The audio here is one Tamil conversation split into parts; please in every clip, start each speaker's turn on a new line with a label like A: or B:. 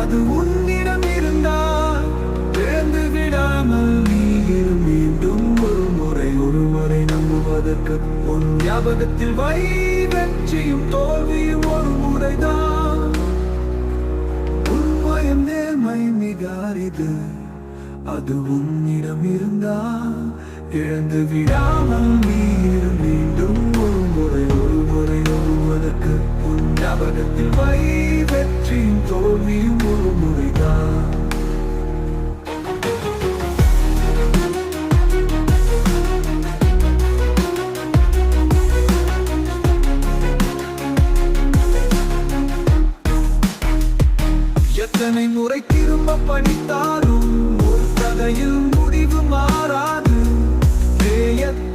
A: அது உன்னிடம் இருந்தால் இழந்து விடாமல் நீ மீண்டும் ஒருமுறை நம்புவதற்கு உன் ஞாபகத்தில் வை. வெற்றியும் தோல்வியும் ஒரு முறைதான். உண்மையும் நேர்மை மிக அரிது. அது உன்னிடம் இருந்தால் இழந்து விடாமல் நீ மீண்டும் ஒருமுறை நம்புவதற்கு உன் ஞாபகத்தில் வை. வெற்றியும் தோல்வியும் ஒரு முறைதான். எத்தனை முறை திரும்ப படித்தாலும் ஒரு கதையில் முடிவு மாறாது.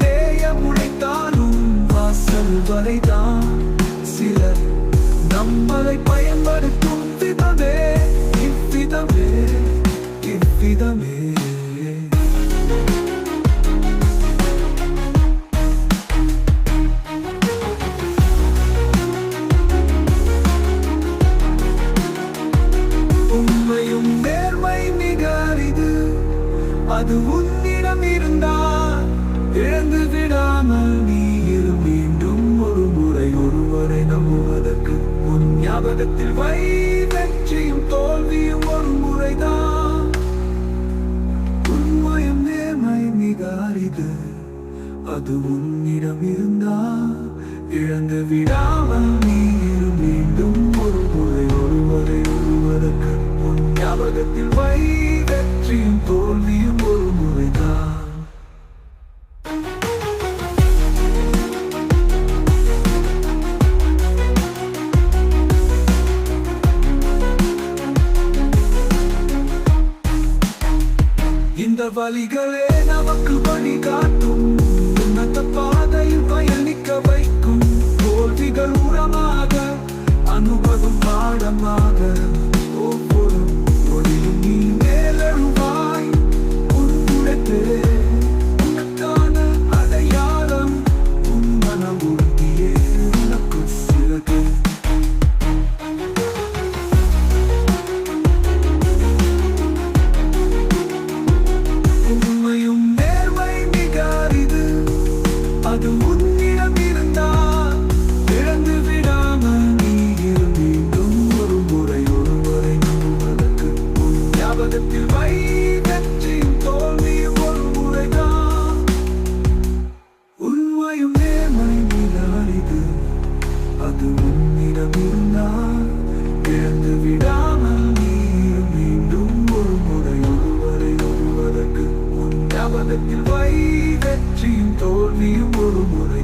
A: தேய முளைத்தாலும் வாசல் வரைதான். சிலர் நம்மளை பயன்படுத்தும் விதமே இவ்விதமே. உண்மையும் நேர்மை மிக அரிது. அது உன்னிடம் இருந்தால் இழந்து விடாமல் நீ மீண்டும் ஒருமுறை நம்புவதற்கு உன் ஞாபகத்தில் வை. வெற்றியும் தோல்வியும் ஒரு முறைதான். உண்மையும் நேர்மை மிக அரிது. அது உன்னிடம் இருந்தால் இழந்து விடாமல் நீ மீண்டும் ஒருமுறை உன் ஞாபகத்தில் வை. வெற்றியும் தோல்வியும் ஒரு முறைதான். இந்த வழிகளே நமக்கு வழிகாட்டும். உன்னத பாதையில் பயணிக்க வைக்கும். தோல்விகள் உரமாக, அனுபவம் பாடமாக. ஒவ்வொரு நொடியும் நீ மேலெழுவாய். உன்னுடத்தே உனக்கான அடையாளம். உன் மன உறுதியே உனக்கு சிறகு. உண்மையும் நேர்மை மிக அரிது. அது உன்னிடம் இருந்தால் இழந்து விடாமல் நீ மீண்டும் ஒருமுறை நம்புவதற்கு உன் ஞாபகத்தில் வை. வெற்றியும் தோல்வியும் ஒரு முறைதான். உண்மையும் நேர்மை மிக அரிது. அது உன்னிடம் இருந்தால் இழந்து விடாமல் நீ மீண்டும் ஒருமுறை நம்புவதற்கு உன் ஞாபகத்தில் வை. வெற்றியும் தோல்வியும் ஒரு முறை.